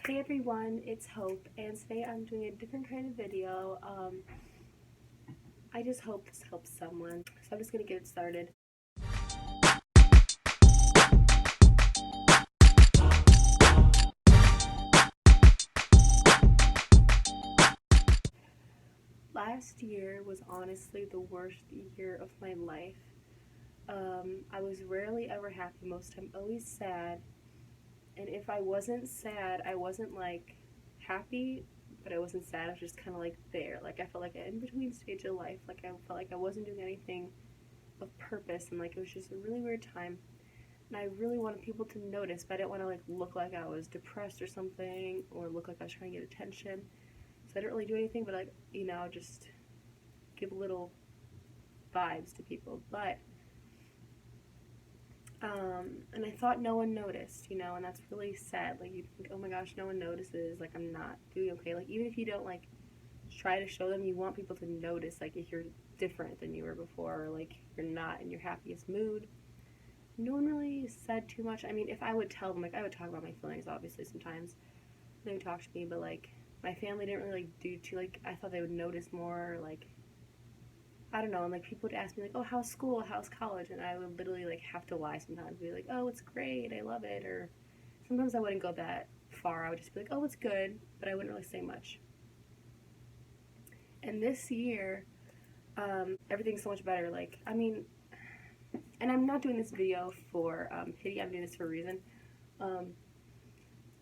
Hey everyone, it's Hope, and today I'm doing a different kind of video. I just hope this helps someone, so I'm just gonna get it started. Last year was honestly the worst year of my life. I was rarely ever happy, most of the time always sad, and if I wasn't sad, I wasn't like happy, but I wasn't sad. I was just kind of like there. Like I felt like an in-between stage of life. Like I felt like I wasn't doing anything of purpose, and like it was just a really weird time. And I really wanted people to notice, but I didn't want to like look like I was depressed or something, or look like I was trying to get attention. So I didn't really do anything, but like just give little vibes to people. But and I thought no one noticed, and that's really sad. Like you think, oh my gosh, no one notices. Like I'm not doing okay. Like even if you don't like try to show them, you want people to notice. Like if you're different than you were before, or like you're not in your happiest mood. No one really said too much. I mean, if I would tell them, like I would talk about my feelings, obviously sometimes they would talk to me, but like my family didn't really like do too. Like I thought they would notice more. Like I don't know, and like people would ask me like, oh, how's school, how's college, and I would literally like have to lie sometimes, be like, oh, it's great, I love it, or sometimes I wouldn't go that far. I would just be like, oh, it's good, but I wouldn't really say much. And this year, everything's so much better. Like I mean, and I'm not doing this video for pity. I'm doing this for a reason. Um,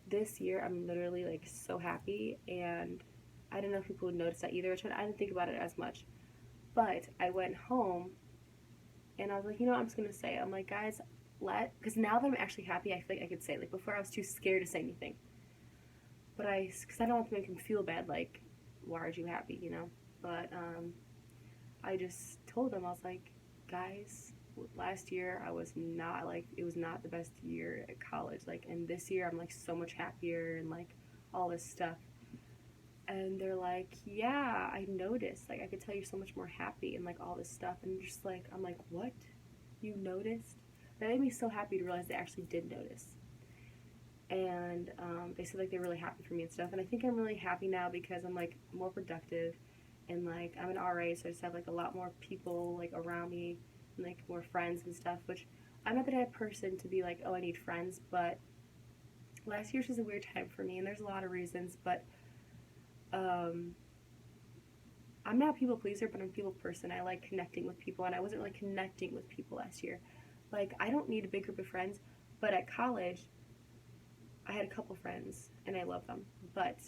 this year I'm literally like so happy, and I don't know if people would notice that either. I didn't think about it as much, but I went home and I was like, I'm just gonna say it. I'm like, guys, because now that I'm actually happy, I feel like I could say it. Like before I was too scared to say anything, but because I don't want to make him feel bad, like why aren't you happy, but I just told them, I was like, guys, last year I was not like, it was not the best year at college, like, and this year I'm like so much happier and like all this stuff. And they're like, yeah, I noticed, like I could tell you're so much more happy and like all this stuff. And just like, I'm like, what, you noticed? That made me so happy to realize they actually did notice. And they said like they're really happy for me and stuff, and I think I'm really happy now because I'm like more productive, and like I'm an RA, so I just have like a lot more people like around me and like more friends and stuff, which I'm not the type of person to be like, oh, I need friends. But last year's was a weird time for me, and there's a lot of reasons, but um, I'm not a people pleaser, but I'm a people person. I like connecting with people, and I wasn't really connecting with people last year. Like I don't need a big group of friends, but at college I had a couple friends and I love them, but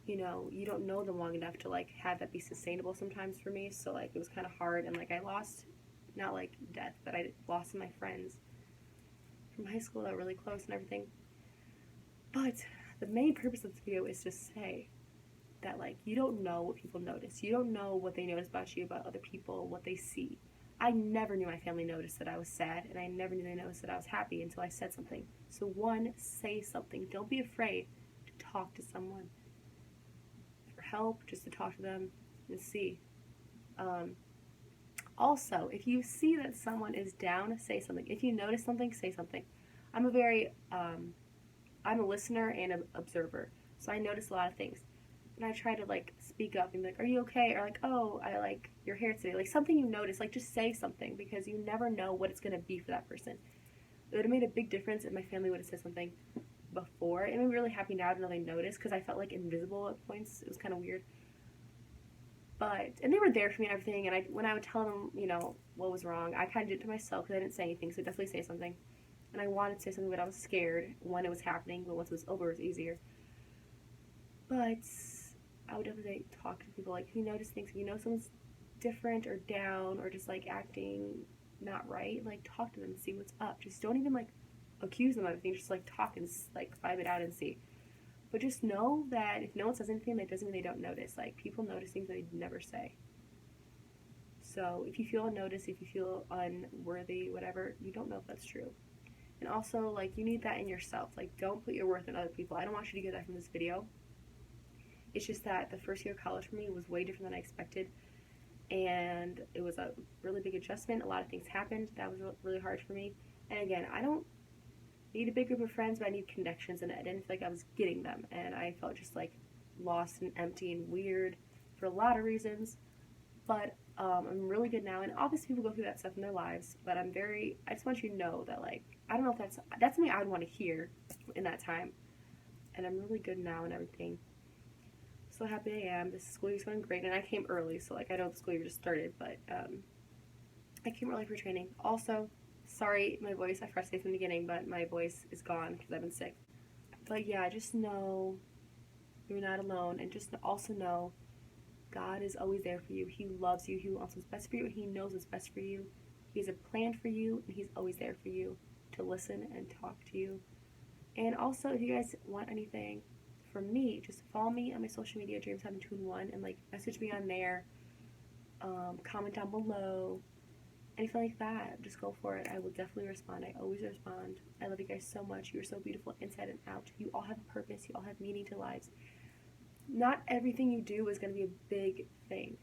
you don't know them long enough to like have that be sustainable sometimes for me. So like it was kind of hard, and like I lost, not like death, but I lost some of my friends from high school that were really close and everything. But the main purpose of this video is to say that like you don't know what people notice. You don't know what they notice about you, about other people, what they see. I never knew my family noticed that I was sad, and I never knew they noticed that I was happy until I said something. So one, say something. Don't be afraid to talk to someone for help, just to talk to them and see. Also, if you see that someone is down, say something. If you notice something, say something. I'm a very, I'm a listener and an observer, so I notice a lot of things. And I try to like speak up and be like, are you okay? Or like, oh, I like your hair today. Like something you notice, like just say something, because you never know what it's going to be for that person. It would have made a big difference if my family would have said something before. And I'm really happy now to know they noticed, because I felt like invisible at points. It was kind of weird. And they were there for me and everything, and when I would tell them, what was wrong, I kind of did it to myself because I didn't say anything, so definitely say something. And I wanted to say something, but I was scared when it was happening, but once it was over, it was easier. But I would definitely talk to people, like, if you notice things, if you know someone's different or down or just, like, acting not right, like, talk to them and see what's up. Just don't even, like, accuse them of anything, just, like, talk and, like, vibe it out and see. But just know that if no one says anything, that doesn't mean they don't notice. Like, people notice things that they'd never say. So if you feel unnoticed, if you feel unworthy, whatever, you don't know if that's true. And also, like, you need that in yourself. Like, don't put your worth in other people. I don't want you to get that from this video. It's just that the first year of college for me was way different than I expected. And it was a really big adjustment. A lot of things happened that was really hard for me. And again, I don't need a big group of friends, but I need connections, and I didn't feel like I was getting them, and I felt just like lost and empty and weird for a lot of reasons. But I'm really good now, and obviously people go through that stuff in their lives. But I just want you to know that, like, I don't know if that's something I would want to hear in that time, and I'm really good now and everything. So happy I am. This school year's going great, and I came early, so like I know the school year just started, but I came early for training. Also, sorry, my voice, I forgot to say from the beginning, but my voice is gone because I've been sick. But yeah, just know you're not alone, and just also know God is always there for you. He loves you. He wants what's best for you, and He knows what's best for you. He has a plan for you, and He's always there for you to listen and talk to you. And also, if you guys want anything from me, just follow me on my social media, James721, and like message me on there. Comment down below. Anything like that, just go for it. I will definitely respond. I always respond. I love you guys so much. You're so beautiful inside and out. You all have a purpose. You all have meaning to lives. Not everything you do is going to be a big thing.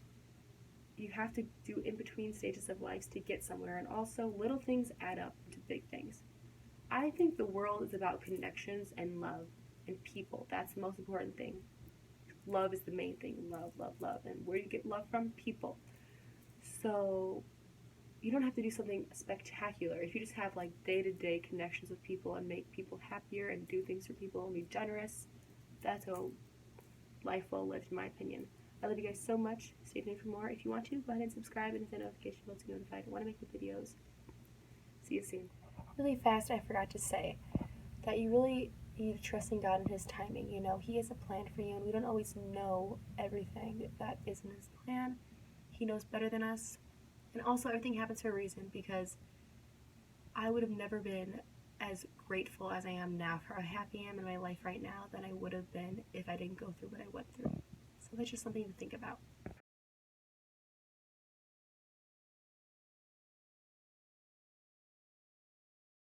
You have to do in-between stages of lives to get somewhere, and also little things add up to big things. I think the world is about connections and love and people. That's the most important thing. Love is the main thing. Love, love, love. And where do you get love from? People. So you don't have to do something spectacular. If you just have like day-to-day connections with people and make people happier and do things for people and be generous, that's a life well lived, in my opinion. I love you guys so much. Stay tuned for more. If you want to, go ahead and subscribe and hit the notification bell to be notified. I want to make the videos. See you soon. Really fast, I forgot to say that you really need to trust in God and His timing. You know, He has a plan for you, and we don't always know everything that is in His plan. He knows better than us. And also, everything happens for a reason, because I would have never been as grateful as I am now for how happy I am in my life right now than I would have been if I didn't go through what I went through. So that's just something to think about.